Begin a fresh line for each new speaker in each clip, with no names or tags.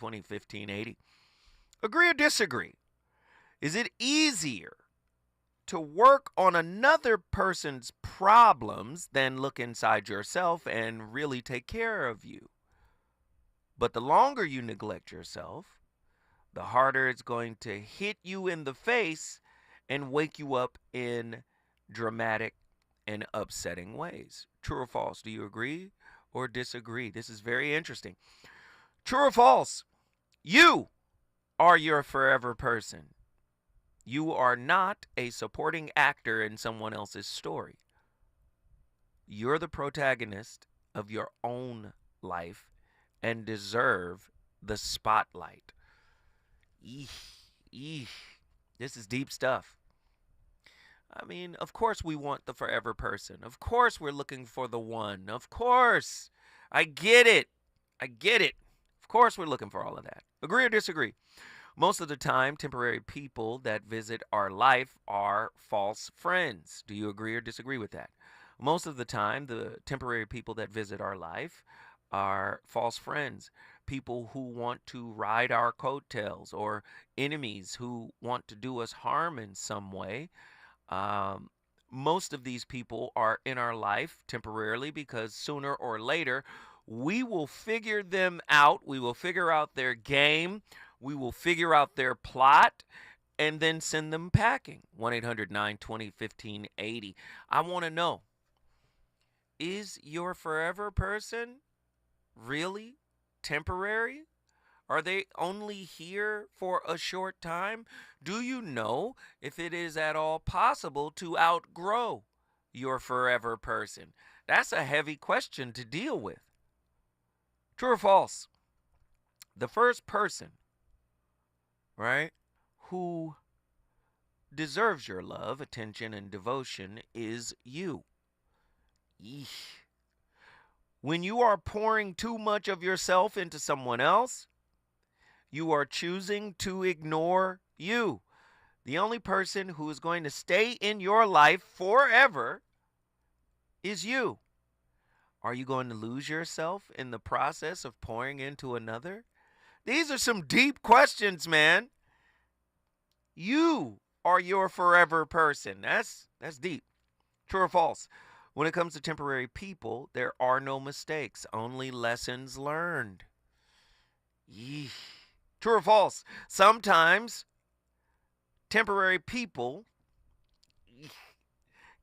2015-80. Agree or disagree? Is it easier to work on another person's problems than look inside yourself and really take care of you? But the longer you neglect yourself, the harder it's going to hit you in the face and wake you up in dramatic and upsetting ways. True or false? Do you agree or disagree? This is very interesting. True or false? You are your forever person. You are not a supporting actor in someone else's story. You're the protagonist of your own life and deserve the spotlight. This is deep stuff. I mean, of course we want the forever person. Of course we're looking for the one. Of course. I get it. Of course we're looking for all of that. Agree or disagree? Most of the time, temporary people that visit our life are false friends. Do you agree or disagree with that? Most of the time, the temporary people that visit our life are false friends. People who want to ride our coattails, or enemies who want to do us harm in some way. Most of these people are in our life temporarily because sooner or later we will figure them out. We will figure out their game. We will figure out their plot and then send them packing. 1-800-920-1580. I want to know, is your forever person really temporary? Are they only here for a short time? Do you know if it is at all possible to outgrow your forever person? That's a heavy question to deal with. True or false? The first person, right, who deserves your love, attention, and devotion is you. When you are pouring too much of yourself into someone else, you are choosing to ignore you. The only person who is going to stay in your life forever is you. Are you going to lose yourself in the process of pouring into another? These are some deep questions, man. You are your forever person. That's deep. True or false? When it comes to temporary people, there are no mistakes, only lessons learned. True or false? Sometimes temporary people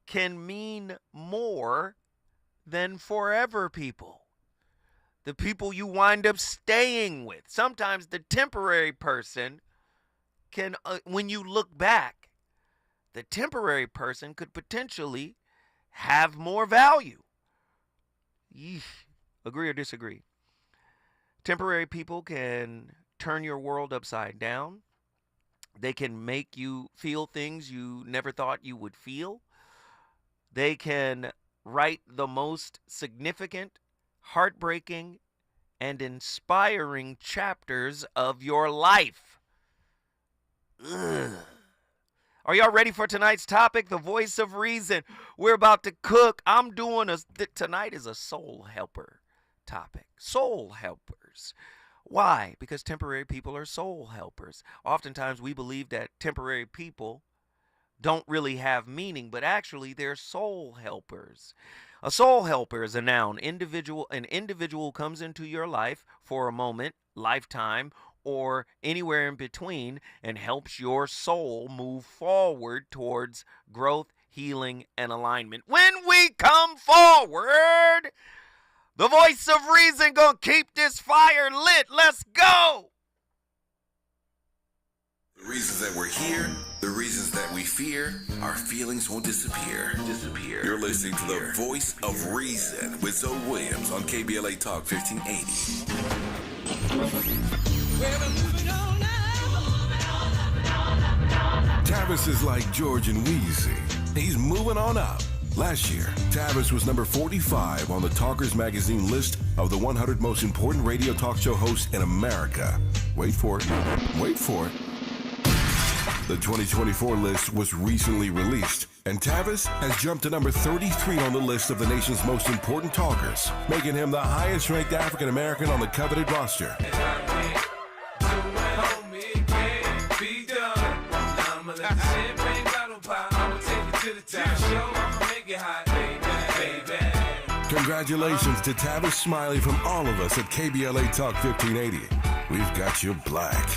can mean more than forever people. The people you wind up staying with. Sometimes the temporary person can, when you look back, the temporary person could potentially have more value. Agree or disagree? Temporary people can turn your world upside down. They can make you feel things you never thought you would feel. They can write the most significant, heartbreaking, and inspiring chapters of your life. Are y'all ready for tonight's topic? The voice of reason. We're about to cook. Tonight is a soul helper topic. Soul helpers. Why? Because temporary people are soul helpers. Oftentimes we believe that temporary people don't really have meaning, but actually they're soul helpers. A soul helper is a noun. An individual comes into your life for a moment, lifetime, or anywhere in between, and helps your soul move forward towards growth, healing, and alignment. When we come forward, the voice of reason gonna keep this fire lit. Let's go!
The reasons that we're here, the reasons that we fear, our feelings won't disappear. You're listening to the voice of reason with Zoe Williams on KBLA Talk 1580. Tavis is like George and Wheezy. He's moving on up. Last year, Tavis was number 45 on the Talkers magazine list of the 100 most important radio talk show hosts in America. Wait for it. The 2024 list was recently released, and Tavis has jumped to number 33 on the list of the nation's most important talkers, making him the highest-ranked African-American on the coveted roster. Congratulations to Tavis Smiley from all of us at KBLA Talk 1580. We've got you black.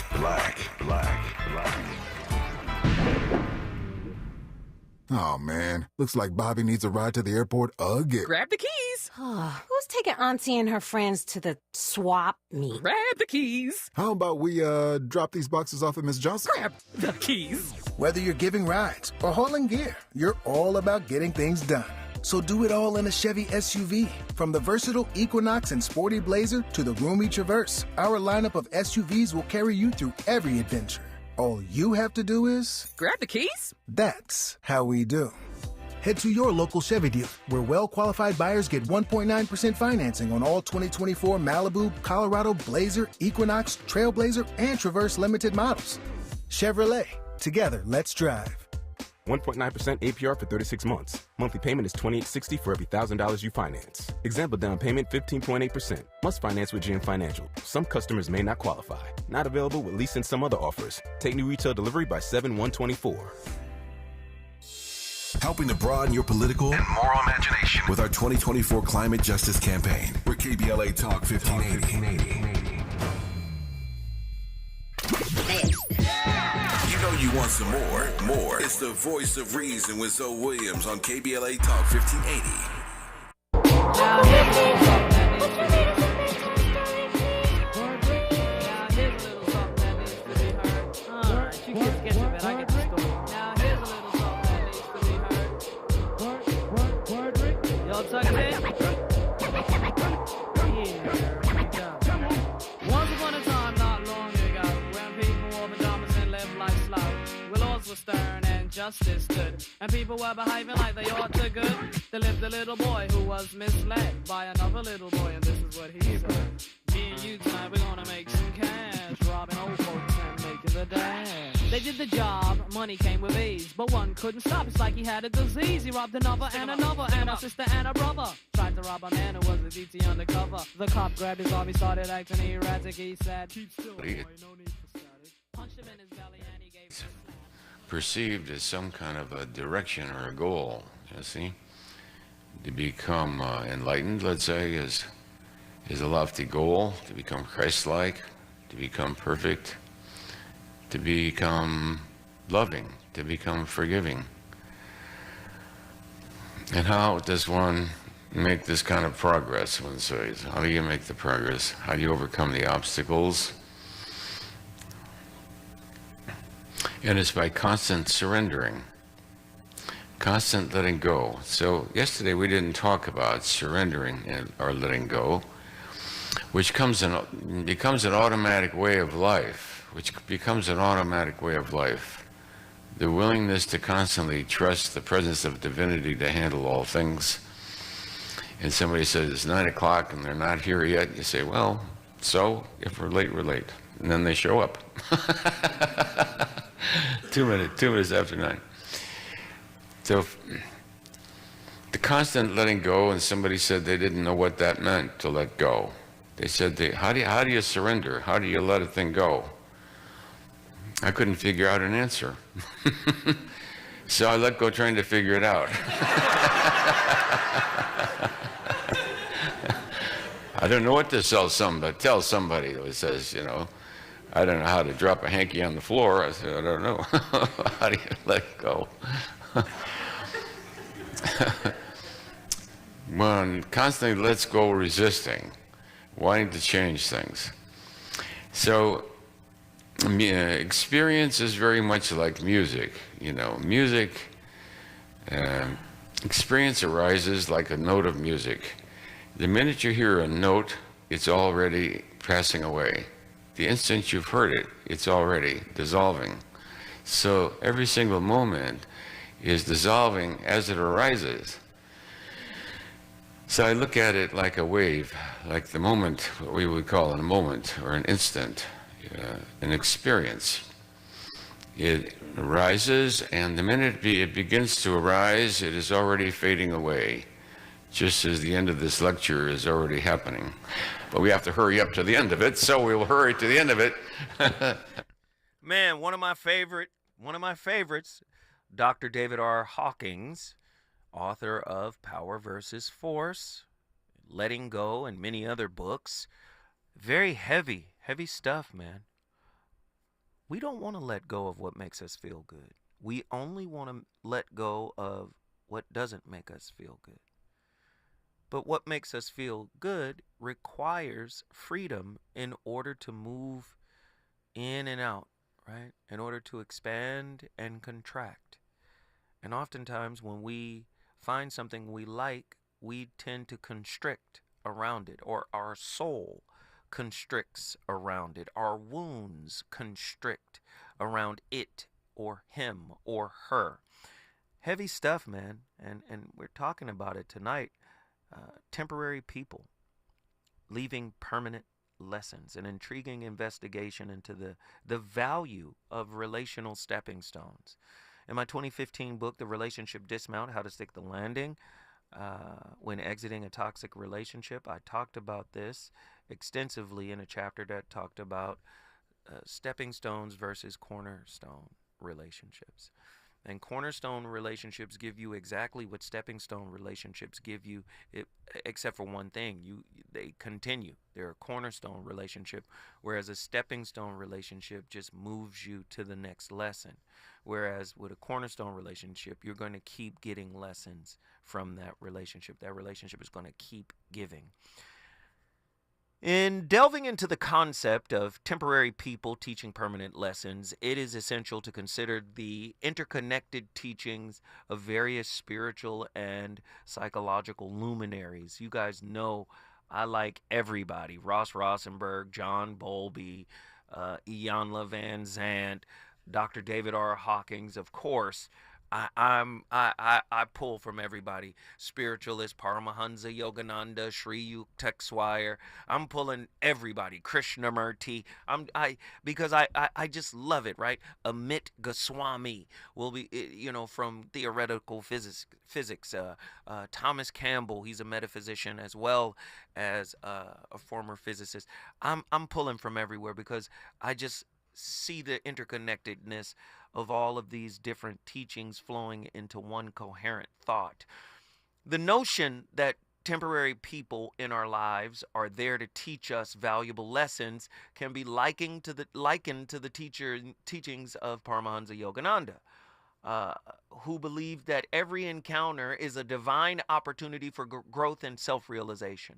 Oh, man. Looks like Bobby needs a ride to the airport again.
Grab the keys.
Who's taking Auntie and her friends to the swap meet?
Grab the keys.
How about we drop these boxes off at Miss Johnson?
Grab the keys.
Whether you're giving rides or hauling gear, you're all about getting things done. So do it all in a Chevy SUV. From the versatile Equinox and sporty Blazer to the roomy Traverse, our lineup of SUVs will carry you through every adventure. All you have to do is...
grab the keys?
That's how we do. Head to your local Chevy dealer, where well-qualified buyers get 1.9% financing on all 2024 Malibu, Colorado, Blazer, Equinox, Trailblazer, and Traverse Limited models. Chevrolet. Together, let's drive.
1.9% APR for 36 months. Monthly payment is $28.60 for every $1,000 you finance. Example down payment 15.8%. Must finance with GM Financial. Some customers may not qualify. Not available with lease and some other offers. Take new retail delivery by 7/1/24.
Helping to broaden your political and moral imagination with our 2024 Climate Justice Campaign. We're KBLA Talk 1580. You know you want some more. It's the voice of reason with Zoe Williams on KBLA Talk 1580.
Once upon a time, not long ago, when people wore pajamas and lived life slow, where laws were stern and justice stood, and people were behaving like they ought to good. There lived a little boy who was misled by another little boy, and this is what he said. Me and you tonight, we're gonna make some cash, robbing old folks and making the dash. They did the job, money came with ease, but one couldn't stop, it's like he had a disease. He robbed another and another, and a sister and a brother. Tried to rob a man who was a DT undercover. The cop grabbed his arm, he started acting erratic, he said, keep still, boy, no need for static. Punched him in his belly and he gave him a slap.
Perceived as some kind of a direction or a goal, you see. To become enlightened, let's say, is a lofty goal. To become Christ-like, to become perfect, to become loving, to become forgiving. And how does one make this kind of progress, one says? How do you make the progress? How do you overcome the obstacles? And it's by constant surrendering, constant letting go. So yesterday we didn't talk about surrendering or letting go, which becomes an automatic way of life, The willingness to constantly trust the presence of divinity to handle all things. And somebody says it's 9 o'clock and they're not here yet. You say, well, so if we're late, we're late. And then they show up. 2 minutes after 9. So the constant letting go, and somebody said they didn't know what that meant, to let go. They said, how do you surrender? How do you let a thing go? I couldn't figure out an answer. So I let go trying to figure it out. I don't know what to tell somebody who says, I don't know how to drop a hanky on the floor. I said, I don't know. How do you let go? One constantly lets go resisting, wanting to change things. So experience is very much like music. Experience arises like a note of music. The minute you hear a note, it's already passing away. The instant you've heard it, it's already dissolving. So every single moment is dissolving as it arises. So I look at it like a wave, like the moment, what we would call a moment or an instant, an experience. It arises, and the minute it begins to arise, it is already fading away, just as the end of this lecture is already happening. But we have to hurry up to the end of it, so we'll hurry to the end of it.
Man, one of my favorites, Dr. David R. Hawkins, author of Power versus Force, Letting Go, and many other books. Very heavy stuff, man. We don't want to let go of what makes us feel good. We only want to let go of what doesn't make us feel good. But what makes us feel good requires freedom in order to move in and out, right? In order to expand and contract. And oftentimes when we find something we like, we tend to constrict around it, or our soul constricts around it. Our wounds constrict around it or him or her. Heavy stuff, man. And we're talking about it tonight. Temporary people leaving permanent lessons, an intriguing investigation into the value of relational stepping stones. In my 2015 book, The Relationship Dismount, How to Stick the Landing when Exiting a Toxic Relationship, I talked about this extensively in a chapter that talked about stepping stones versus cornerstone relationships. And cornerstone relationships give you exactly what stepping stone relationships give you, except for one thing. They continue. They're a cornerstone relationship, whereas a stepping stone relationship just moves you to the next lesson. Whereas with a cornerstone relationship, you're going to keep getting lessons from that relationship. That relationship is going to keep giving. In delving into the concept of temporary people teaching permanent lessons, it is essential to consider the interconnected teachings of various spiritual and psychological luminaries. You guys know I like everybody. Ross Rosenberg, John Bowlby, Iyanla Van Zandt, Dr. David R. Hawkins, of course. I pull from everybody. Spiritualist, Paramahansa Yogananda, Sri Yukteswar. I'm pulling everybody. Krishnamurti. Because I just love it, right? Amit Goswami will be, from theoretical physics. Thomas Campbell, he's a metaphysician as well as a former physicist. I'm pulling from everywhere because I just see the interconnectedness of all of these different teachings flowing into one coherent thought. The notion that temporary people in our lives are there to teach us valuable lessons can be likened to the teachings of Paramahansa Yogananda, who believed that every encounter is a divine opportunity for growth and self-realization.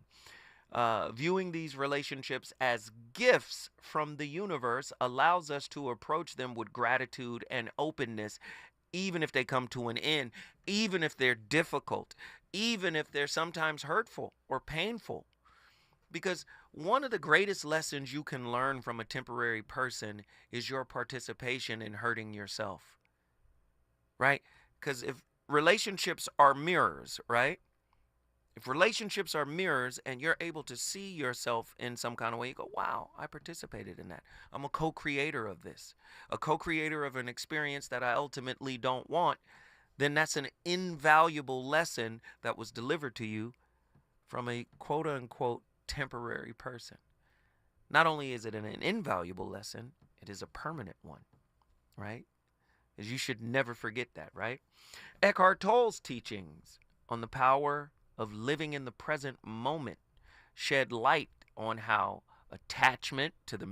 Viewing these relationships as gifts from the universe allows us to approach them with gratitude and openness, even if they come to an end, even if they're difficult, even if they're sometimes hurtful or painful. Because one of the greatest lessons you can learn from a temporary person is your participation in hurting yourself, right? Because if relationships are mirrors, right? If relationships are mirrors and you're able to see yourself in some kind of way, you go, wow, I participated in that. I'm a co-creator of this, a co-creator of an experience that I ultimately don't want. Then that's an invaluable lesson that was delivered to you from a quote unquote temporary person. Not only is it an invaluable lesson, it is a permanent one, right? As you should never forget that, right? Eckhart Tolle's teachings on the power of living in the present moment shed light on how attachment to the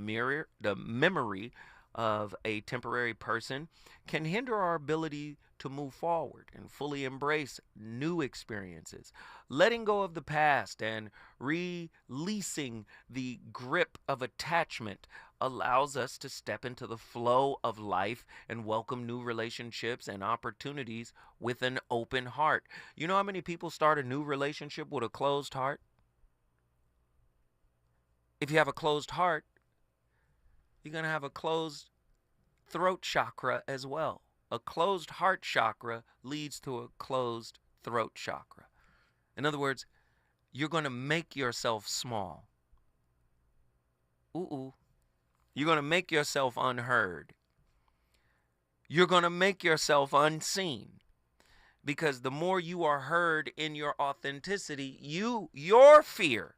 memory of a temporary person can hinder our ability to move forward and fully embrace new experiences. Letting go of the past and releasing the grip of attachment allows us to step into the flow of life and welcome new relationships and opportunities with an open heart. You know how many people start a new relationship with a closed heart? If you have a closed heart, you're going to have a closed throat chakra as well. A closed heart chakra leads to a closed throat chakra. In other words, you're going to make yourself small. You're going to make yourself unheard. You're going to make yourself unseen. Because the more you are heard in your authenticity, your fear,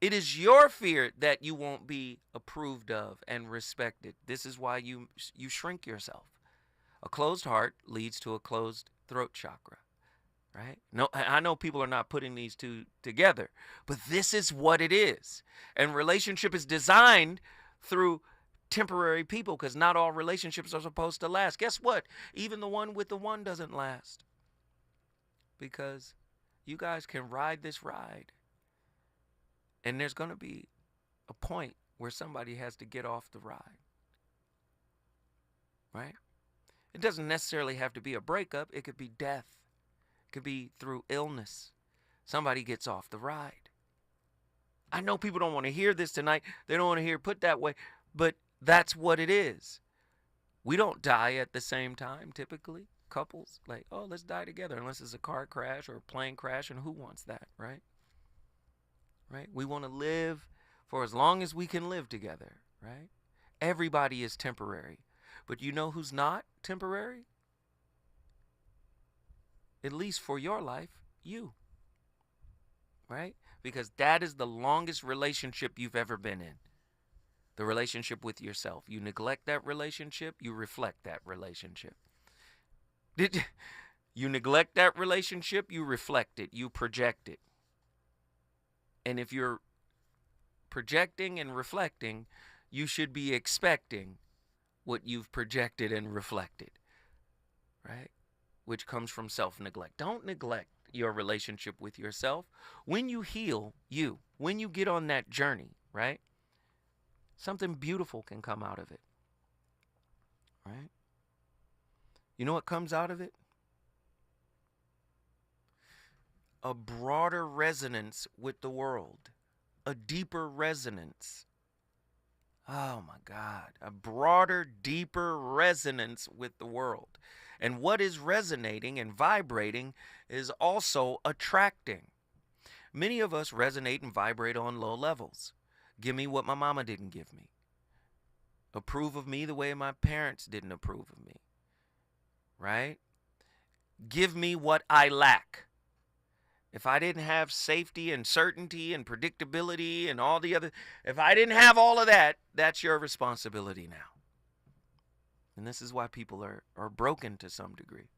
it is your fear that you won't be approved of and respected. This is why you shrink yourself. A closed heart leads to a closed throat chakra, right? No, I know people are not putting these two together, but this is what it is. And relationship is designed through temporary people, because not all relationships are supposed to last. Guess what? Even the one with the one doesn't last, because you guys can ride this ride, and there's going to be a point where somebody has to get off the ride, right? It doesn't necessarily have to be a breakup. It could be death. It could be through illness. Somebody gets off the ride. I know people don't want to hear this tonight. They don't want to hear it put that way, but that's what it is. We don't die at the same time, typically. Couples, like, oh, let's die together, unless it's a car crash or a plane crash, and who wants that, right? Right? We want to live for as long as we can live together, right? Everybody is temporary. But you know who's not temporary? At least for your life, you. Right? Because that is the longest relationship you've ever been in. The relationship with yourself. You neglect that relationship, you reflect that relationship. You neglect that relationship, you reflect it, you project it. And if you're projecting and reflecting, you should be expecting what you've projected and reflected, right? Which comes from self-neglect. Don't neglect your relationship with yourself. When you heal you, when you get on that journey, right? Something beautiful can come out of it, right? You know what comes out of it? A broader resonance with the world, a deeper resonance. Oh my God, a broader, deeper resonance with the world. And what is resonating and vibrating is also attracting. Many of us resonate and vibrate on low levels. Give me what my mama didn't give me. Approve of me the way my parents didn't approve of me. Right? Give me what I lack. If I didn't have safety and certainty and predictability and all the other, if I didn't have all of that, that's your responsibility now. And this is why people are broken to some degree,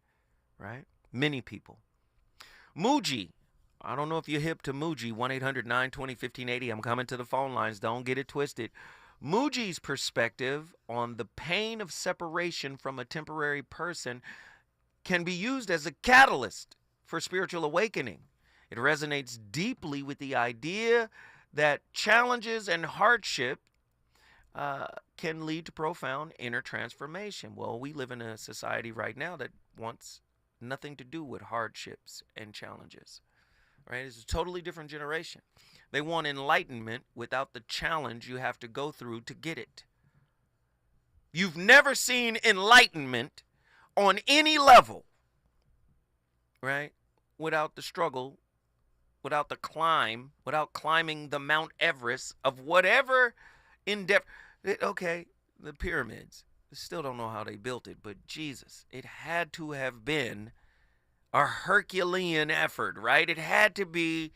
right? Many people. Muji. I don't know if you're hip to Muji. 1-800-920-1580. I'm coming to the phone lines. Don't get it twisted. Muji's perspective on the pain of separation from a temporary person can be used as a catalyst for spiritual awakening. It resonates deeply with the idea that challenges and hardship can lead to profound inner transformation. Well, we live in a society right now that wants nothing to do with hardships and challenges. Right? It's a totally different generation. They want enlightenment without the challenge you have to go through to get it. You've never seen enlightenment on any level, right? Without the struggle, without the climb, without climbing the Mount Everest of whatever endeavor. Okay, the pyramids. I still don't know how they built it, but Jesus, it had to have been a Herculean effort, right? It had to be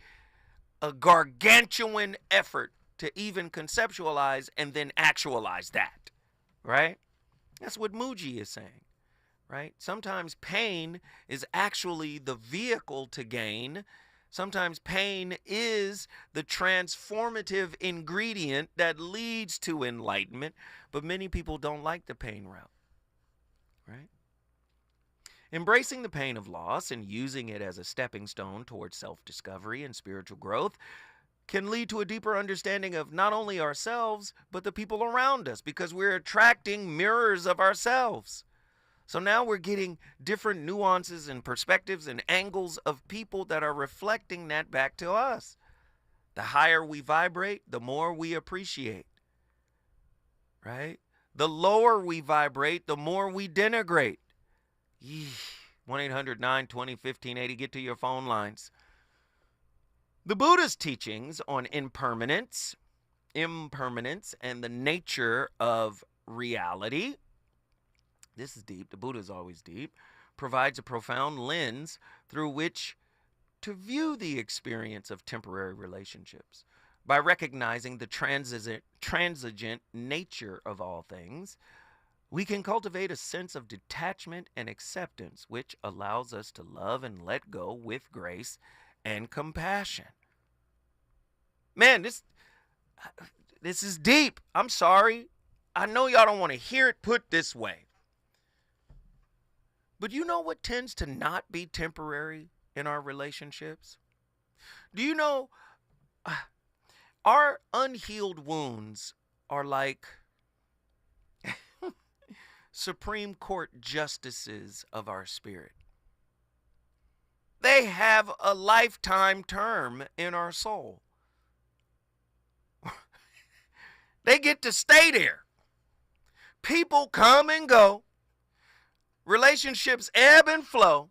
a gargantuan effort to even conceptualize and then actualize that, right? That's what Muji is saying, right? Sometimes pain is actually the vehicle to gain. Sometimes pain is the transformative ingredient that leads to enlightenment, but many people don't like the pain route, right? Embracing the pain of loss and using it as a stepping stone towards self-discovery and spiritual growth can lead to a deeper understanding of not only ourselves, but the people around us, because we're attracting mirrors of ourselves. So now we're getting different nuances and perspectives and angles of people that are reflecting that back to us. The higher we vibrate, the more we appreciate, right? The lower we vibrate, the more we denigrate. 1-800-920-1580. Get to your phone lines. The Buddha's teachings on impermanence, and the nature of reality. This is deep. The Buddha's always deep. Provides a profound lens through which to view the experience of temporary relationships by recognizing the transigent nature of all things. We can cultivate a sense of detachment and acceptance, which allows us to love and let go with grace and compassion. Man, this is deep. I'm sorry. I know y'all don't want to hear it put this way. But you know what tends to not be temporary in our relationships? Do you know our unhealed wounds are like Supreme Court justices of our spirit. They have a lifetime term in our soul. They get to stay there. People come and go. Relationships ebb and flow.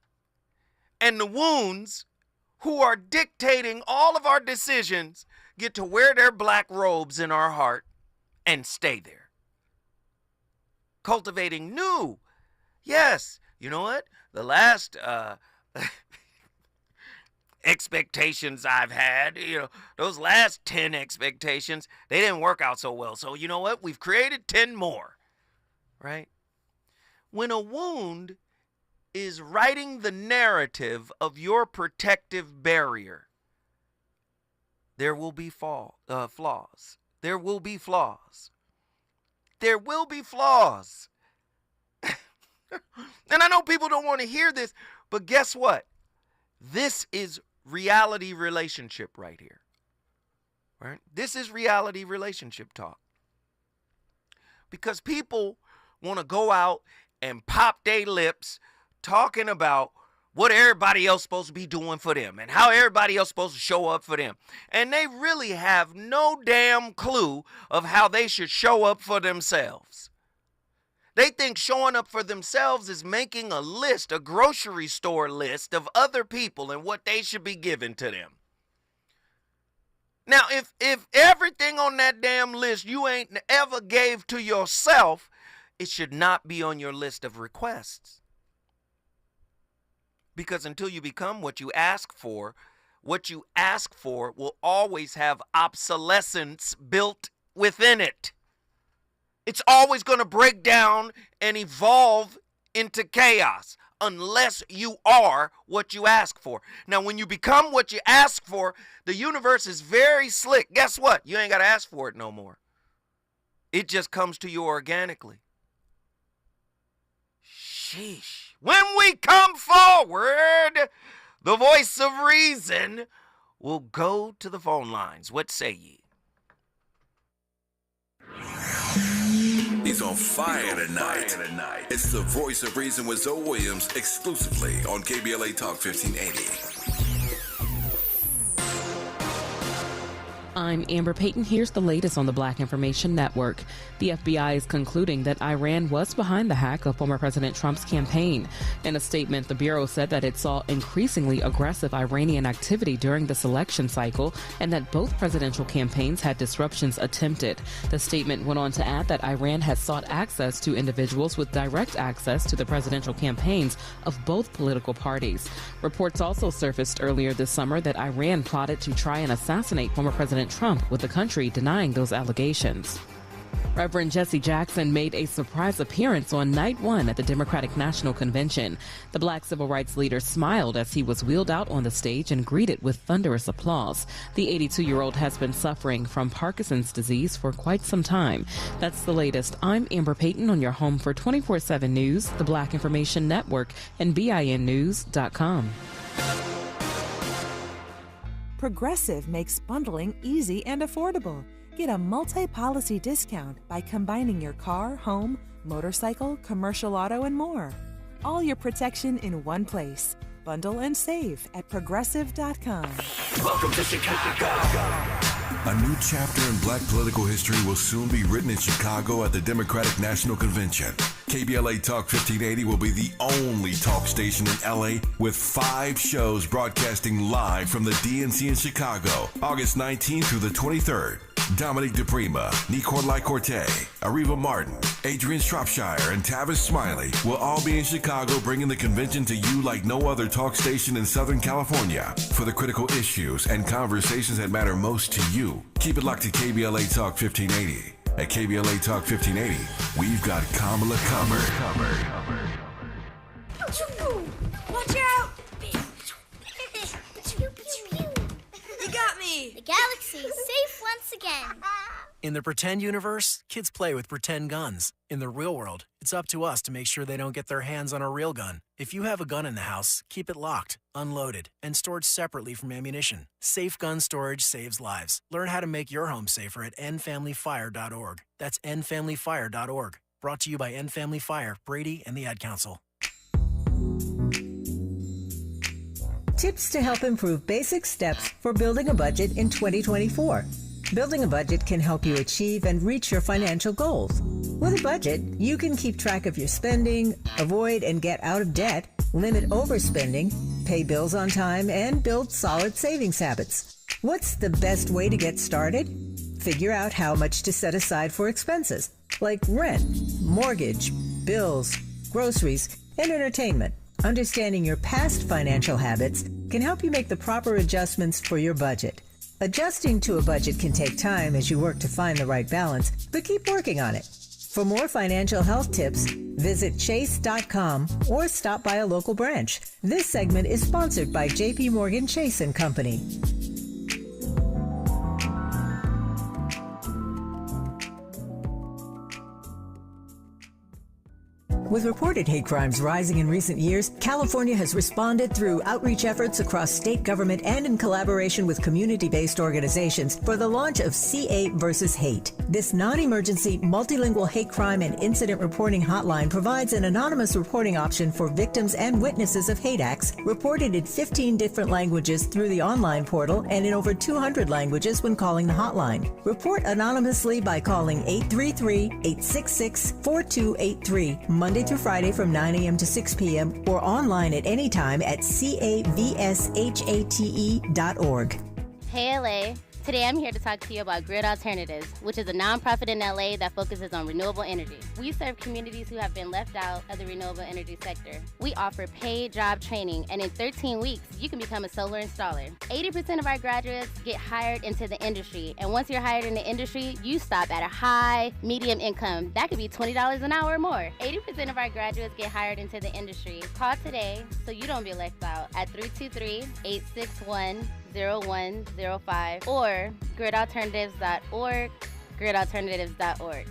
And the wounds who are dictating all of our decisions get to wear their black robes in our heart and stay there. Cultivating new. Yes, you know what? The last expectations I've had, those last 10 expectations, they didn't work out so well. So you know what? We've created 10 more, right? When a wound is writing the narrative of your protective barrier, there will be flaws. There will be flaws. There will be flaws. And I know people don't want to hear this, but guess what? This is reality relationship right here. Right? This is reality relationship talk. Because people want to go out and pop their lips talking about what everybody else supposed to be doing for them and how everybody else supposed to show up for them. And they really have no damn clue of how they should show up for themselves. They think showing up for themselves is making a list, a grocery store list of other people and what they should be given to them. Now, if everything on that damn list you ain't ever gave to yourself, it should not be on your list of requests. Because until you become what you ask for will always have obsolescence built within it. It's always going to break down and evolve into chaos unless you are what you ask for. Now, when you become what you ask for, the universe is very slick. Guess what? You ain't got to ask for it no more. It just comes to you organically. Sheesh. When we come forward, the voice of reason will go to the phone lines. What say ye?
He's on fire tonight. It's the voice of reason with Zoe Williams exclusively on KBLA Talk 1580.
I'm Amber Payton. Here's the latest on the Black Information Network. The FBI is concluding that Iran was behind the hack of former President Trump's campaign. In a statement, the Bureau said that it saw increasingly aggressive Iranian activity during this election cycle and that both presidential campaigns had disruptions attempted. The statement went on to add that Iran has sought access to individuals with direct access to the presidential campaigns of both political parties. Reports also surfaced earlier this summer that Iran plotted to try and assassinate former President Trump, with the country denying those allegations. Reverend Jesse Jackson made a surprise appearance on night one at the Democratic National Convention. The black civil rights leader smiled as he was wheeled out on the stage and greeted with thunderous applause. The 82-year-old has been suffering from Parkinson's disease for quite some time. That's the latest. I'm Amber Payton on your home for 24/7 News, the Black Information Network, and BINnews.com.
Progressive makes bundling easy and affordable. Get a multi-policy discount by combining your car, home, motorcycle, commercial auto, and more. All your protection in one place. Bundle and save at Progressive.com.
Welcome to Chicago. A new chapter in black political history will soon be written in Chicago at the Democratic National Convention. KBLA Talk 1580 will be the only talk station in LA with 5 shows broadcasting live from the DNC in Chicago, August 19th through the 23rd. Dominic DePrima, Nicolai Corte, Ariva Martin, Adrian Shropshire, and Tavis Smiley will all be in Chicago, bringing the convention to you like no other talk station in Southern California for the critical issues and conversations that matter most to you. Keep it locked to KBLA Talk 1580. At KBLA Talk 1580, we've got Kamala covered.
Watch out! You got me!
The galaxy is safe once again.
In the pretend universe, kids play with pretend guns. In the real world, it's up to us to make sure they don't get their hands on a real gun. If you have a gun in the house, keep it locked, unloaded, and stored separately from ammunition. Safe gun storage saves lives. Learn how to make your home safer at endfamilyfire.org. That's endfamilyfire.org. Brought to you by End Family Fire, Brady, and the Ad Council.
Tips to help improve basic steps for building a budget in 2024. Building a budget can help you achieve and reach your financial goals. With a budget, you can keep track of your spending, avoid and get out of debt, limit overspending, pay bills on time, and build solid savings habits. What's the best way to get started? Figure out how much to set aside for expenses, like rent, mortgage, bills, groceries, and entertainment. Understanding your past financial habits can help you make the proper adjustments for your budget. Adjusting to a budget can take time as you work to find the right balance, but keep working on it. For more financial health tips, visit chase.com or stop by a local branch. This segment is sponsored by J.P. Morgan Chase & Company. With reported hate crimes rising in recent years, California has responded through outreach efforts across state government and in collaboration with community-based organizations for the launch of CA versus Hate. This non-emergency, multilingual hate crime and incident reporting hotline provides an anonymous reporting option for victims and witnesses of hate acts reported in 15 different languages through the online portal and in over 200 languages when calling the hotline. Report anonymously by calling 833-866-4283, Monday through Friday from 9 a.m. to 6 p.m. or online at any time at cavshate.org.
Hey LA, today I'm here to talk to you about Grid Alternatives, which is a nonprofit in LA that focuses on renewable energy. We serve communities who have been left out of the renewable energy sector. We offer paid job training, and in 13 weeks, you can become a solar installer. 80% of our graduates get hired into the industry, and once you're hired in the industry, you stop at a high, medium income. That could be $20 an hour or more. 80% of our graduates get hired into the industry. Call today so you don't be left out at 323-861-0105 or gridalternatives.org, gridalternatives.org.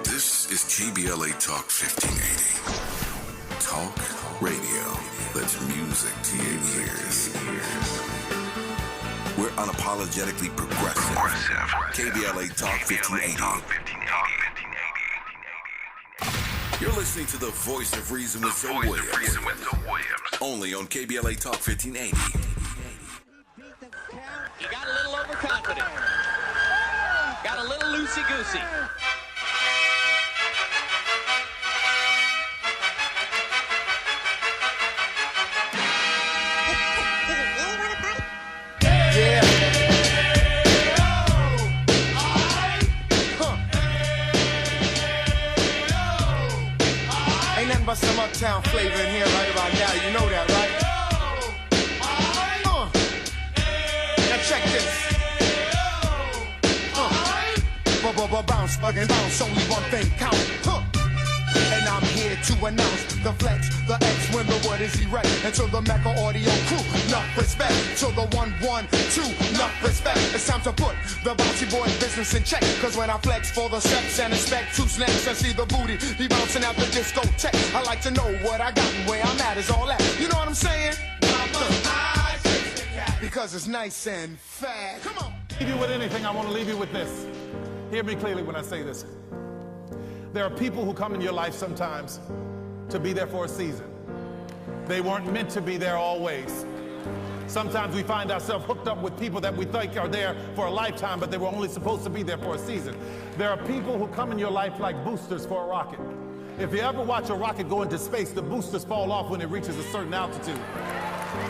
This is KBLA Talk 1580. Talk radio that's music to your ears. We're unapologetically progressive. KBLA Talk 1580. You're listening to the voice of reason with Zoe Williams. Only on KBLA Talk 1580.
He got a little overconfident. Got a little loosey-goosey.
Some uptown flavor in here right about now. You know that, right? Now check this. Bounce, fucking bounce. Only one thing count. And I'm here to announce the flex, the X when the word is erect. And to the Mecca audio crew, enough respect. To the 112, enough respect. It's time to put the bouncy boy business in check. Cause when I flex for the steps and expect two snaps and see the booty be bouncing out the discotheque. I like to know what I got and where I'm at is all that. You know what I'm saying? Because it's nice and fat. Come on.
Leave you with anything, I want to leave you with this. Hear me clearly when I say this. There are people who come in your life sometimes to be there for a season. They weren't meant to be there always. Sometimes we find ourselves hooked up with people that we think are there for a lifetime, but they were only supposed to be there for a season. There are people who come in your life like boosters for a rocket. If you ever watch a rocket go into space, the boosters fall off when it reaches a certain altitude.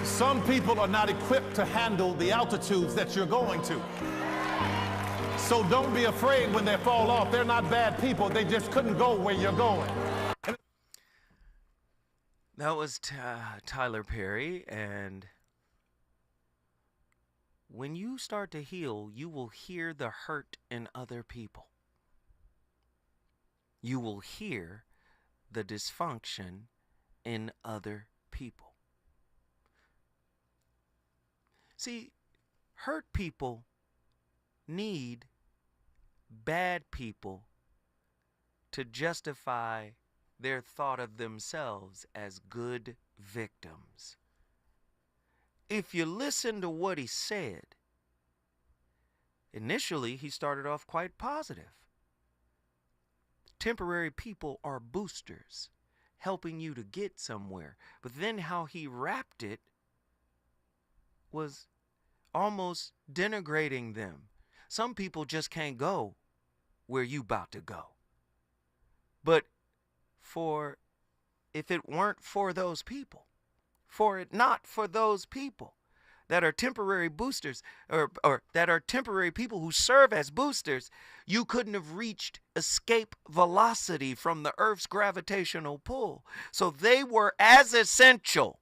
Some people are not equipped to handle the altitudes that you're going to. So don't be afraid when they fall off. They're not bad people. They just couldn't go where you're going.
That was Tyler Perry, and when you start to heal, you will hear the hurt in other people. You will hear the dysfunction in other people. See, hurt people need bad people to justify their thought of themselves as good victims. If you listen to what he said, initially he started off quite positive. Temporary people are boosters, helping you to get somewhere. But then how he wrapped it was almost denigrating them. Some people just can't go where you about to go. But if it weren't for those people, for it not for those people that are temporary boosters or that are temporary people who serve as boosters, you couldn't have reached escape velocity from the Earth's gravitational pull. So they were as essential,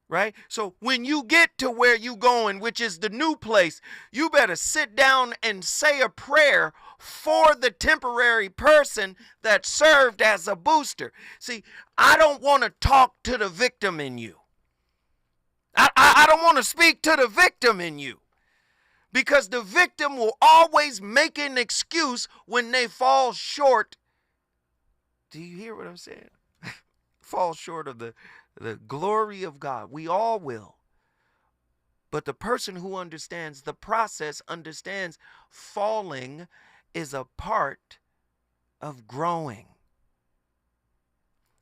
right? So when you get to where you going, which is the new place, you better sit down and say a prayer for the temporary person that served as a booster. See, I don't want to talk to the victim in you. I don't want to speak to the victim in you, because the victim will always make an excuse when they fall short. Do you hear what I'm saying? Fall short of the glory of God. We all will. But the person who understands the process understands falling is a part of growing.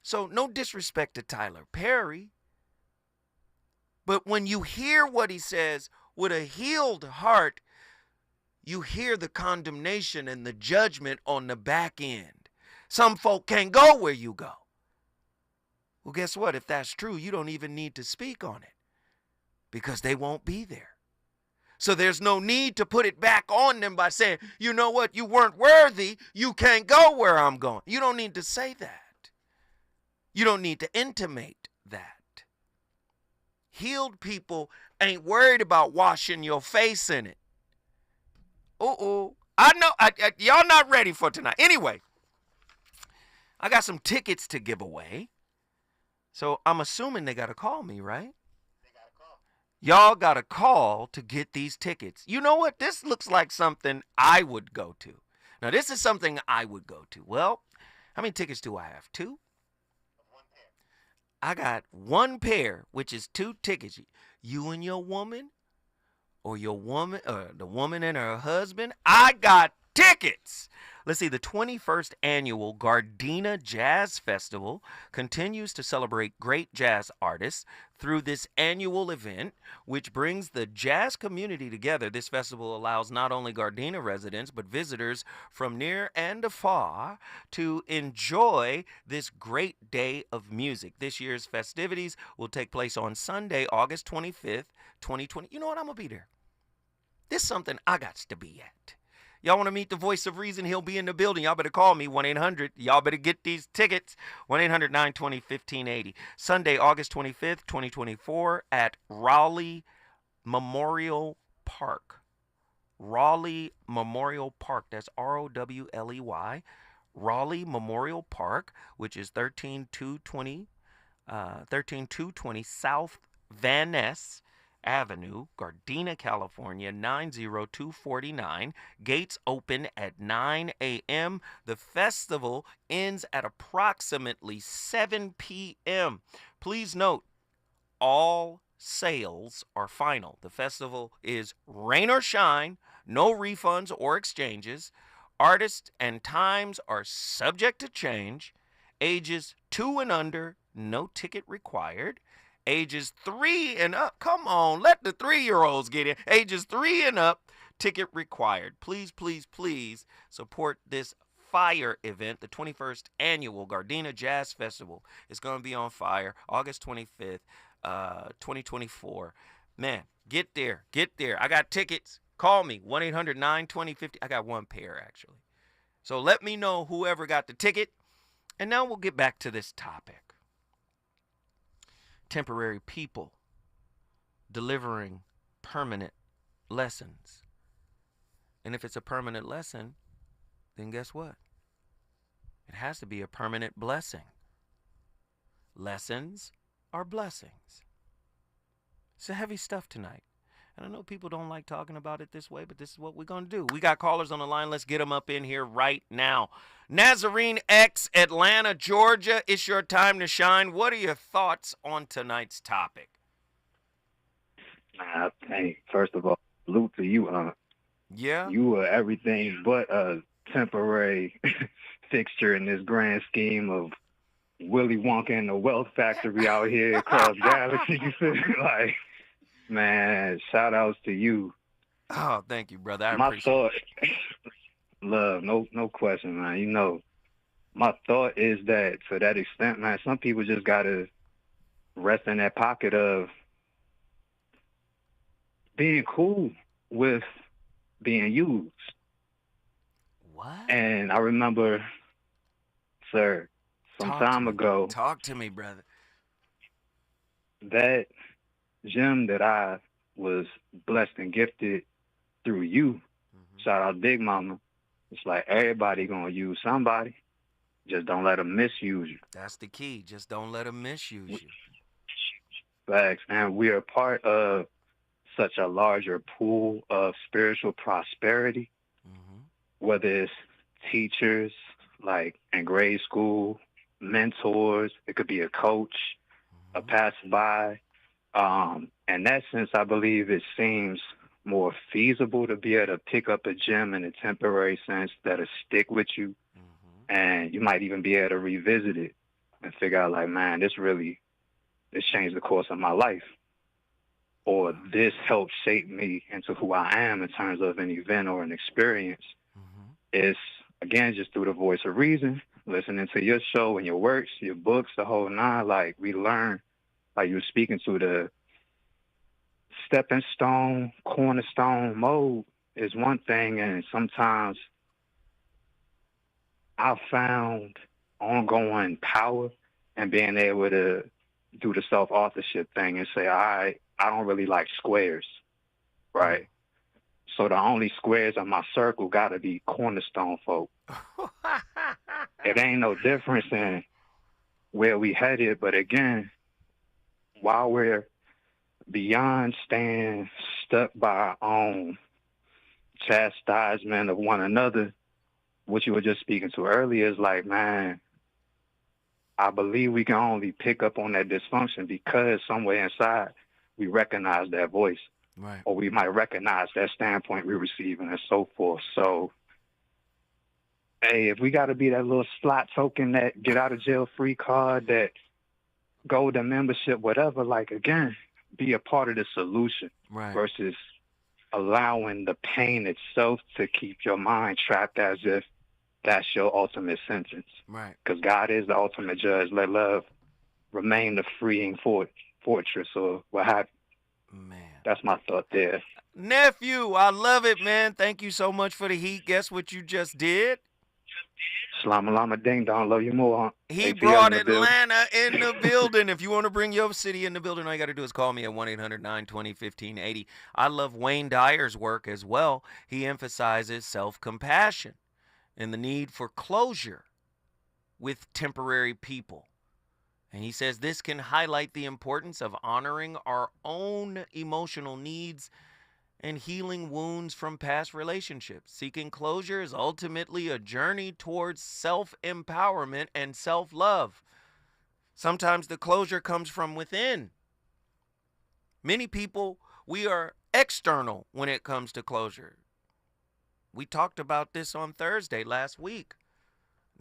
So no disrespect to Tyler Perry, but when you hear what he says with a healed heart, you hear the condemnation and the judgment on the back end. Some folk can't go where you go. Well, guess what? If that's true, you don't even need to speak on it, because they won't be there. So there's no need to put it back on them by saying, you know what, you weren't worthy, you can't go where I'm going. You don't need to say that. You don't need to intimate that. Healed people ain't worried about washing your face in it. I know y'all not ready for tonight. Anyway, I got some tickets to give away. So I'm assuming they got to call me, right? They got to call. Y'all got to call to get these tickets. You know what? This looks like something I would go to. Now, this is something I would go to. Well, how many tickets do I have? 2? I got 1 pair, which is 2 tickets. You and your woman, or the woman and her husband. I got tickets. Let's see, the 21st annual Gardena Jazz Festival continues to celebrate great jazz artists through this annual event, which brings the jazz community together. This festival allows not only Gardena residents, but visitors from near and afar to enjoy this great day of music. This year's festivities will take place on Sunday, August 25th, 2020. You know what? I'm going to be there. This is something I got to be at. Y'all want to meet the voice of reason? He'll be in the building. Y'all better call me, 1-800. Y'all better get these tickets, 1-800-920-1580. Sunday, August 25th, 2024 at Raleigh Memorial Park. Raleigh Memorial Park. That's R-O-W-L-E-Y. Raleigh Memorial Park, which is 13220 South Van Ness Avenue, Gardena, California, 90249. Gates open at 9 a.m. The festival ends at approximately 7 p.m. Please note, all sales are final. The festival is rain or shine, no refunds or exchanges. Artists and times are subject to change. Ages 2 and under, no ticket required. Ages 3 and up, come on, let the 3-year-olds get in. Ages 3 and up, ticket required. Please, please, please support this fire event, the 21st annual Gardena Jazz Festival. It's going to be on fire, August 25th, 2024. Man, get there. I got tickets. Call me, 1-800-920-50. I got 1 pair, actually. So let me know whoever got the ticket, and now we'll get back to this topic. temporary people delivering permanent lessons. And if it's a permanent lesson, then guess what? It has to be a permanent blessing. Lessons are blessings. It's a heavy stuff tonight. And I know people don't like talking about it this way, but this is what we're going to do. We got callers on the line. Let's get them up in here right now. Nazarene X, Atlanta, Georgia, it's your time to shine. What are your thoughts on tonight's topic?
Hey, first of all, salute to you,
Yeah?
You are everything but a temporary fixture in this grand scheme of Willy Wonka and the Wealth Factory out here across galaxy. You feel me? Like, man, shout outs to you.
Oh, thank you, brother. I
my
appreciate
thought,
it.
love, no question, man. You know, my thought is that to that extent, man, some people just gotta rest in that pocket of being cool with being used.
What?
And I remember, sir, some time ago,
talk to me, brother.
That gem that I was blessed and gifted through you, shout out Big Mama, it's like everybody gonna use somebody. Just don't let them misuse you.
That's the key. Just don't let them misuse you.
Facts. And we are part of such a larger pool of spiritual prosperity, whether it's teachers, like in grade school, mentors, it could be a coach, a passerby. In that sense, I believe it seems more feasible to be able to pick up a gem in a temporary sense that'll stick with you. And you might even be able to revisit it and figure out like, man, this changed the course of my life. Or this helped shape me into who I am in terms of an event or an experience. It's, again, just through the voice of reason, listening to your show and your works, your books, the whole nine. Like, we learn, like you were speaking to, the stepping stone, cornerstone mode is one thing. And sometimes I found ongoing power and being able to do the self-authorship thing and say, I don't really like squares, right? So the only squares in my circle got to be cornerstone folk. It ain't no difference in where we headed, but again, while we're beyond staying stuck by our own chastisement of one another, what you were just speaking to earlier is like, man, I believe we can only pick up on that dysfunction because somewhere inside we recognize that voice.
Right.
Or we might recognize that standpoint we're receiving and so forth. So, hey, if we got to be that little slot token, that get out of jail free card, that golden membership, whatever, like, again, be a part of the solution versus allowing the pain itself to keep your mind trapped as if that's your ultimate sentence.
Right.
Because God is the ultimate judge. Let love remain the freeing fortress or what have you.
Man.
That's my thought there.
Nephew, I love it, man. Thank you so much for the heat. Guess what you just did?
Slama Lama Ding Dong, love you more. Huh?
He
ATL
brought
in the building.
Atlanta in the building. If you want to bring your city in the building, all you got to do is call me at 1-800-920-1580. I love Wayne Dyer's work as well. He emphasizes self-compassion and the need for closure with temporary people. And he says this can highlight the importance of honoring our own emotional needs and healing wounds from past relationships. Seeking closure is ultimately a journey towards self-empowerment and self-love. Sometimes the closure comes from within. Many people, we are external when it comes to closure. We talked about this on Thursday last week.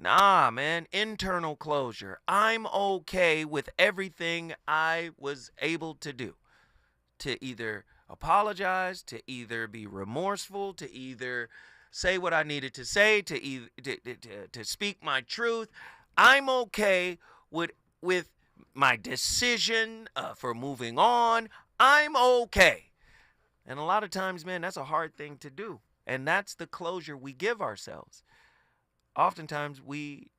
Nah, man, internal closure. I'm okay with everything I was able to do. To either apologize, to either be remorseful, to either say what I needed to say, to speak my truth. I'm okay with my decision for moving on. I'm okay. And a lot of times, man, that's a hard thing to do. And that's the closure we give ourselves. Oftentimes we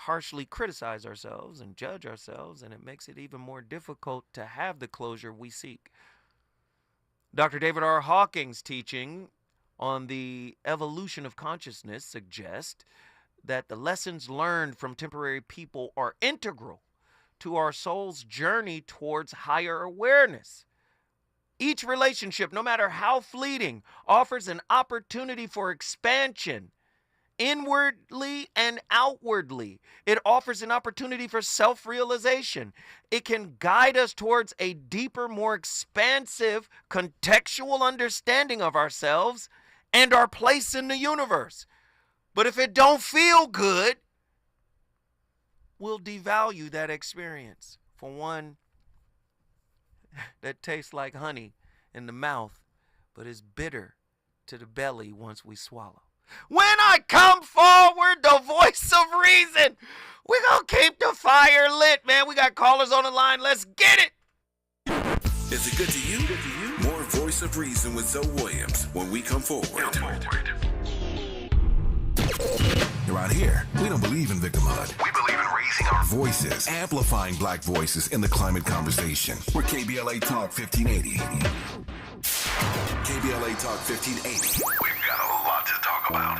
harshly criticize ourselves and judge ourselves, and it makes it even more difficult to have the closure we seek. Dr. David R. Hawking's teaching on the evolution of consciousness suggests that the lessons learned from temporary people are integral to our soul's journey towards higher awareness. Each relationship, no matter how fleeting, offers an opportunity for expansion, inwardly and outwardly. It offers an opportunity for self-realization. It can guide us towards a deeper, more expansive, contextual understanding of ourselves and our place in the universe. But if it don't feel good, we'll devalue that experience for one that tastes like honey in the mouth, but is bitter to the belly once we swallow. When I come forward, the voice of reason, we're going to keep the fire lit, man. We got callers on the line. Let's get it.
Is it good to you? More Voice of Reason with Zoe Williams when we come forward. Around here, we don't believe in victimhood. We believe in raising our voices, amplifying black voices in the climate conversation. We're KBLA Talk 1580. KBLA Talk 1580. We've got a lot to talk about.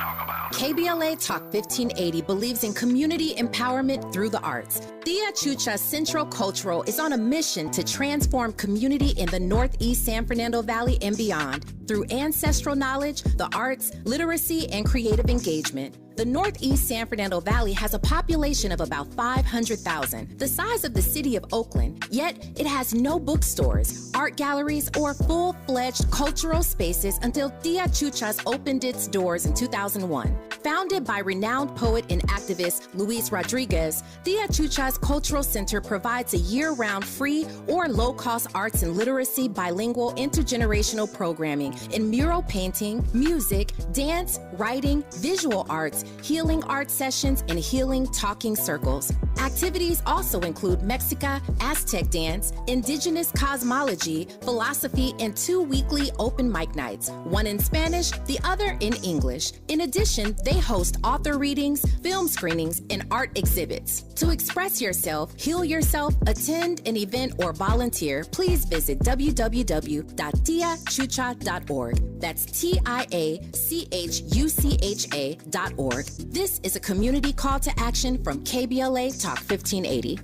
KBLA Talk 1580 believes in community empowerment through the arts. Tia Chucha Central Cultural is on a mission to transform community in the Northeast San Fernando Valley and beyond through ancestral knowledge, the arts, literacy, and creative engagement. The Northeast San Fernando Valley has a population of about 500,000, the size of the city of Oakland, yet it has no bookstores, art galleries, or full-fledged cultural spaces until Tia Chuchas opened its doors in 2001. Founded by renowned poet and activist Luis Rodriguez, Tia Chuchas Cultural Center provides a year-round free or low-cost arts and literacy bilingual intergenerational programming in mural painting, music, dance, writing, visual arts, healing art sessions, and healing talking circles. Activities also include Mexica, Aztec dance, indigenous cosmology, philosophy, and 2 weekly open mic nights, one in Spanish, the other in English. In addition, they host author readings, film screenings, and art exhibits. To express yourself, heal yourself, attend an event, or volunteer, please visit www.tiachucha.org. That's TIACHUCHA.org. This is a community call to action from KBLA Talk 1580.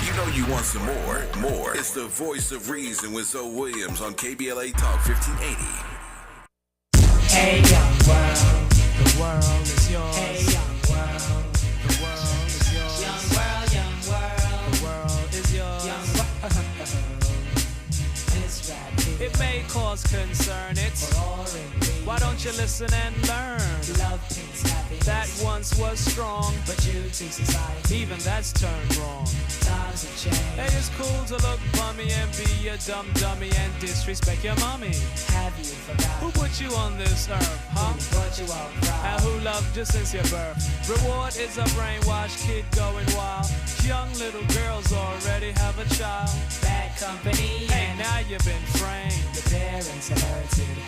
You know you want some more. It's the Voice of Reason with Zoe Williams on KBLA Talk 1580.
Hey, young world, the world is yours. Hey, young world, the world is yours. Young world, the world is yours. Young world. It's right here.
It may cause concern, it's why don't you listen and learn?
Love peace, happiness.
That once was strong,
but you to society,
even that's turned wrong.
Times have changed.
Hey, it's cool to look bummy and be a dumb dummy and disrespect your mommy.
Have you forgotten
who put you on this earth, huh?
Who put you on proud?
And who loved you since your birth? Reward is a brainwashed kid going wild. Young little girls already have a child.
Bad company.
Hey, now you've been framed.
Your parents are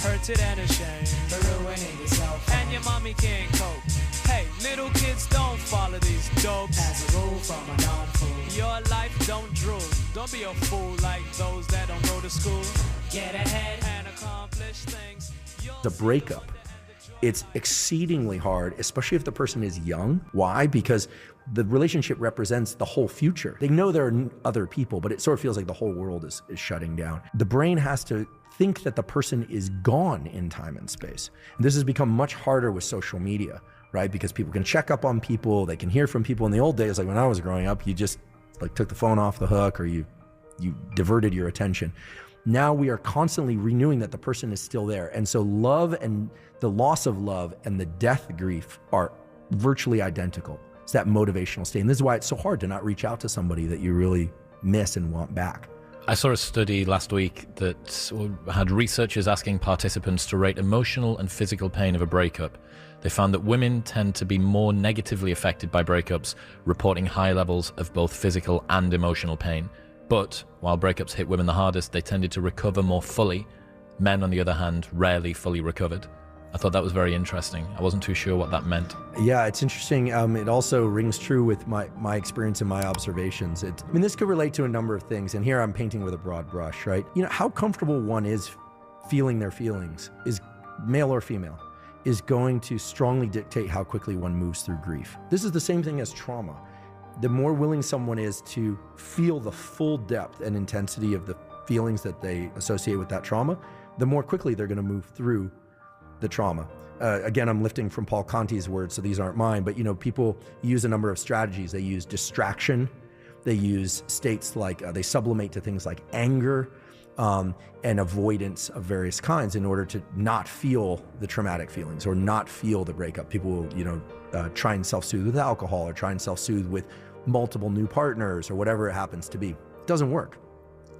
hurted and ashamed
for ruining yourself.
And your mommy can't cope. Hey, little kids don't follow these dopes.
As a rule from a non-fool.
Your life don't drool. Don't be a fool like those that don't go to school.
Get ahead
and accomplish things.
The breakup, it's exceedingly hard, especially if the person is young. Why? Because the relationship represents the whole future. They know there are other people, but it sort of feels like the whole world is shutting down. The brain has to think that the person is gone in time and space. And this has become much harder with social media, right? Because people can check up on people, they can hear from people. In the old days, like when I was growing up, you just like took the phone off the hook or you diverted your attention. Now we are constantly renewing that the person is still there. And so love and the loss of love and the death grief are virtually identical. It's that motivational state. And this is why it's so hard to not reach out to somebody that you really miss and want back.
I saw a study last week that had researchers asking participants to rate emotional and physical pain of a breakup. They found that women tend to be more negatively affected by breakups, reporting high levels of both physical and emotional pain. But while breakups hit women the hardest, they tended to recover more fully. Men, on the other hand, rarely fully recovered. I thought that was very interesting. I wasn't too sure what that meant.
Yeah, it's interesting. It also rings true with my experience and my observations. This could relate to a number of things, and here I'm painting with a broad brush, right? How comfortable one is feeling their feelings, is male or female, is going to strongly dictate how quickly one moves through grief. This is the same thing as trauma. The more willing someone is to feel the full depth and intensity of the feelings that they associate with that trauma, the more quickly they're going to move through the trauma. Again, I'm lifting from Paul Conti's words, so these aren't mine, but people use a number of strategies. They use distraction. They use states like, they sublimate to things like anger and avoidance of various kinds in order to not feel the traumatic feelings or not feel the breakup. People will, try and self-soothe with alcohol or try and self-soothe with multiple new partners or whatever it happens to be. It doesn't work.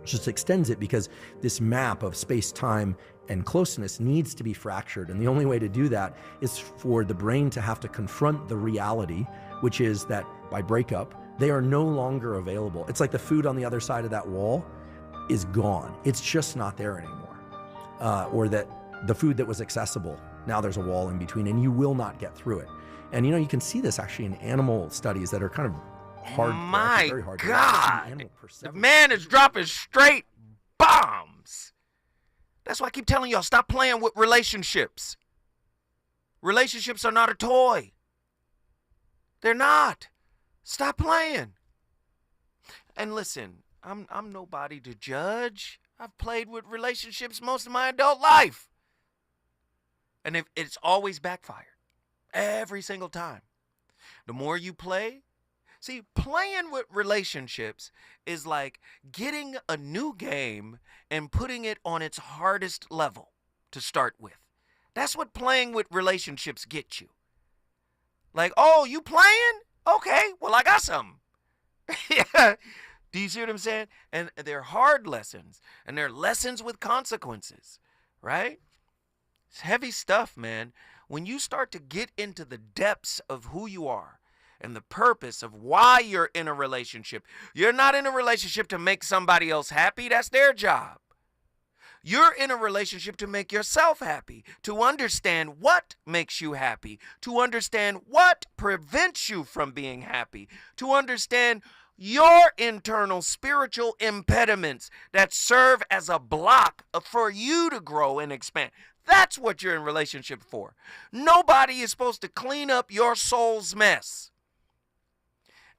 It just extends it because this map of space, time, and closeness needs to be fractured. And the only way to do that is for the brain to have to confront the reality, which is that by breakup, they are no longer available. It's like the food on the other side of that wall is gone. It's just not there anymore. Or that the food that was accessible, now there's a wall in between and you will not get through it. And you can see this actually in animal studies that are kind of hard.
My
very hard
God, the man is dropping straight bombs. That's why I keep telling y'all, stop playing with relationships. Relationships are not a toy. They're not. Stop playing. And listen, I'm nobody to judge. I've played with relationships most of my adult life. And it's always backfired. Every single time. The more you play, see, playing with relationships is like getting a new game and putting it on its hardest level to start with. That's what playing with relationships gets you. Like, oh, you playing? Okay, well, I got something. Yeah. Do you see what I'm saying? And they're hard lessons, and they're lessons with consequences, right? It's heavy stuff, man. When you start to get into the depths of who you are and the purpose of why you're in a relationship, you're not in a relationship to make somebody else happy. That's their job. You're in a relationship to make yourself happy, to understand what makes you happy, to understand what prevents you from being happy, to understand your internal spiritual impediments that serve as a block for you to grow and expand. That's what you're in relationship for. Nobody is supposed to clean up your soul's mess.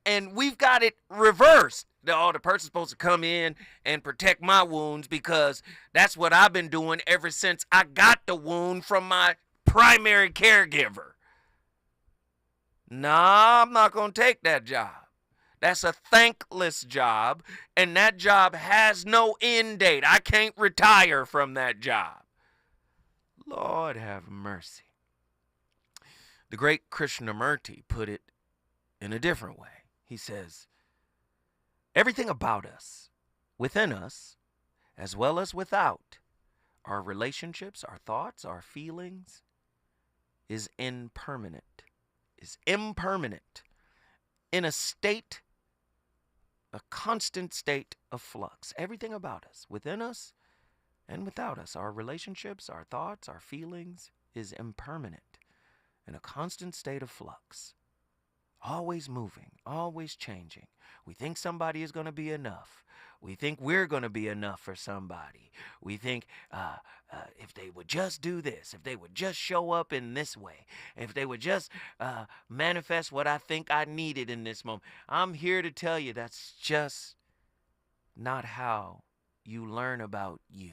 And we've got it reversed. Oh, the person's supposed to come in and protect my wounds because that's what I've been doing ever since I got the wound from my primary caregiver. Nah, I'm not going to take that job. That's a thankless job, and that job has no end date. I can't retire from that job. Lord have mercy. The great Krishnamurti put it in a different way. He says, everything about us, within us, as well as without, our relationships, our thoughts, our feelings, is impermanent, in a state, a constant state of flux. Everything about us, within us and without us, our relationships, our thoughts, our feelings, is impermanent, in a constant state of flux. Always moving, always changing. We think somebody is going to be enough. We think we're going to be enough for somebody. We think if they would just do this, if they would just show up in this way, if they would just manifest what I think I needed in this moment. I'm here to tell you that's just not how you learn about you.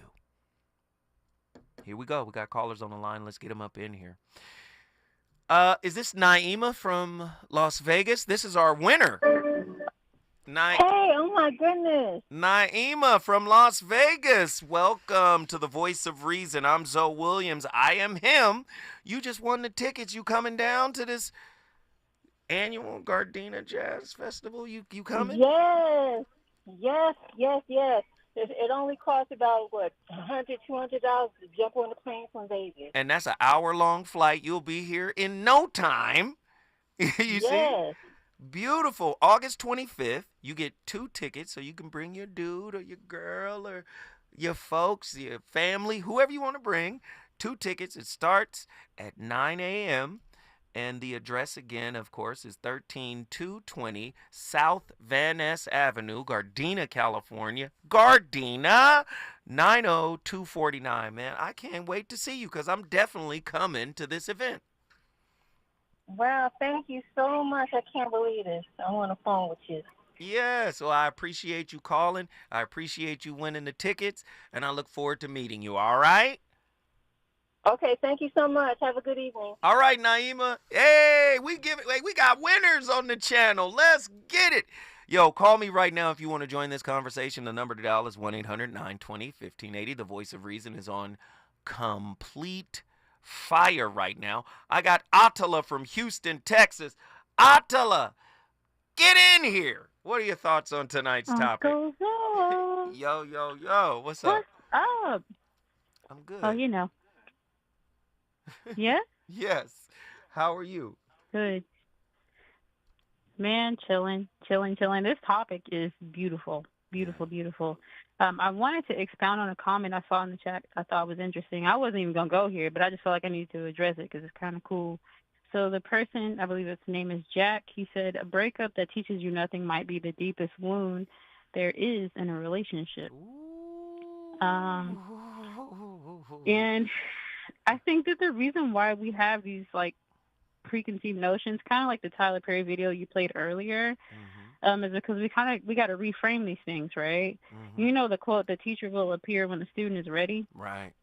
Here we go. We got callers on the line. Let's get them up in here. Is this Naima from Las Vegas? This is our winner.
Hey, oh my goodness.
Naima from Las Vegas. Welcome to the Voice of Reason. I'm Zoe Williams. I am him. You just won the tickets. You coming down to this annual Gardena Jazz Festival? You coming?
Yes. It only costs about, $100, $200 to jump on the plane from Vegas.
And that's an hour-long flight. You'll be here in no time. You see? Beautiful. August 25th, you get 2 tickets so you can bring your dude or your girl or your folks, your family, whoever you want to bring. 2 tickets. It starts at 9 a.m. And the address again, of course, is 13220 South Van Ness Avenue, Gardena, California. Gardena, 90249. Man, I can't wait to see you because I'm definitely coming to this event.
Wow, thank you so much. I can't believe this. I'm on the phone with you.
Yeah, so I appreciate you calling. I appreciate you winning the tickets, and I look forward to meeting you, all right?
Okay, thank you so much. Have a good evening.
All right, Naima. Hey, we got winners on the channel. Let's get it. Yo, call me right now if you want to join this conversation. The number to dial is 1-800-920-1580. The voice of reason is on complete fire right now. I got Attila from Houston, Texas. Attila, get in here. What are your thoughts on tonight's topic? Yo. What's up?
What's up?
I'm good.
Oh, you know. Yeah?
Yes. How are you?
Good. Man, chilling. This topic is beautiful. Beautiful. I wanted to expound on a comment I saw in the chat I thought was interesting. I wasn't even going to go here, but I just felt like I needed to address it because it's kind of cool. So the person, I believe its name is Jack, he said, a breakup that teaches you nothing might be the deepest wound there is in a relationship. And I think that the reason why we have these, like, preconceived notions, kind of like the Tyler Perry video you played earlier, is because we got to reframe these things, right? You know the quote, the teacher will appear when the student is ready?
Right.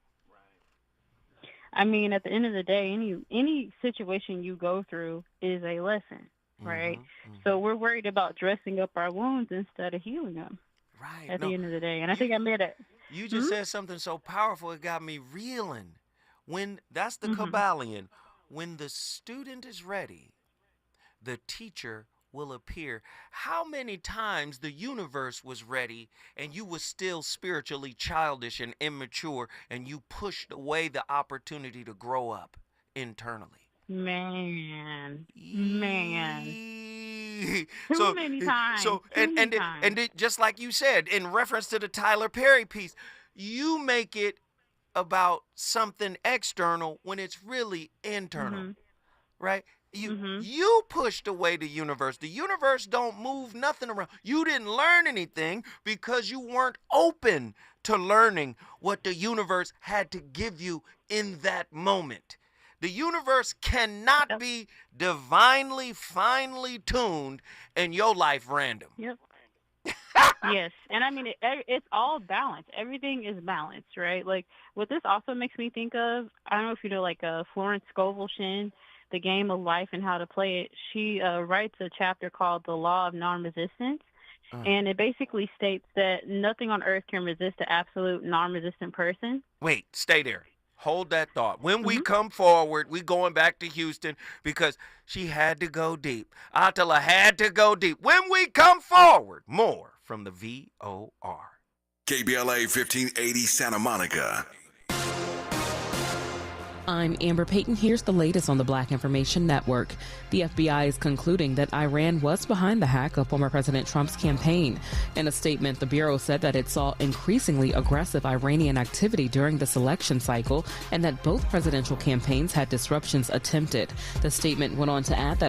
I mean, at the end of the day, any situation you go through is a lesson, right? So we're worried about dressing up our wounds instead of healing them.
Right.
At the end of the day. And I think I made it.
You just said something so powerful, it got me reeling. That's the Kabbalion. When the student is ready, the teacher will appear. How many times the universe was ready and you were still spiritually childish and immature and you pushed away the opportunity to grow up internally?
Man.
So
many times.
And just like you said, in reference to the Tyler Perry piece, you make it about something external when it's really internal, right? You pushed away the universe. The universe don't move nothing around. You didn't learn anything because you weren't open to learning what the universe had to give you in that moment. The universe cannot be divinely, finely tuned and your life random.
Yep. Yes, and I mean it's all balance. Everything is balanced, right? Like what this also makes me think of, I don't know if you know, like Florence Scovel Shinn, The Game of Life and How to Play It. She writes a chapter called The Law of Non-Resistance, and it basically states that nothing on earth can resist an absolute non-resistant person.
Wait, stay there. Hold that thought. When we come forward, we going back to Houston because she had to go deep. Attila had to go deep. When we come forward, more from the VOR.
KBLA 1580 Santa Monica.
I'm Amber Payton. Here's the latest on the Black Information Network. The FBI is concluding that Iran was behind the hack of former President Trump's campaign. In a statement, the Bureau said that it saw increasingly aggressive Iranian activity during this election cycle and that both presidential campaigns had disruptions attempted. The statement went on to add that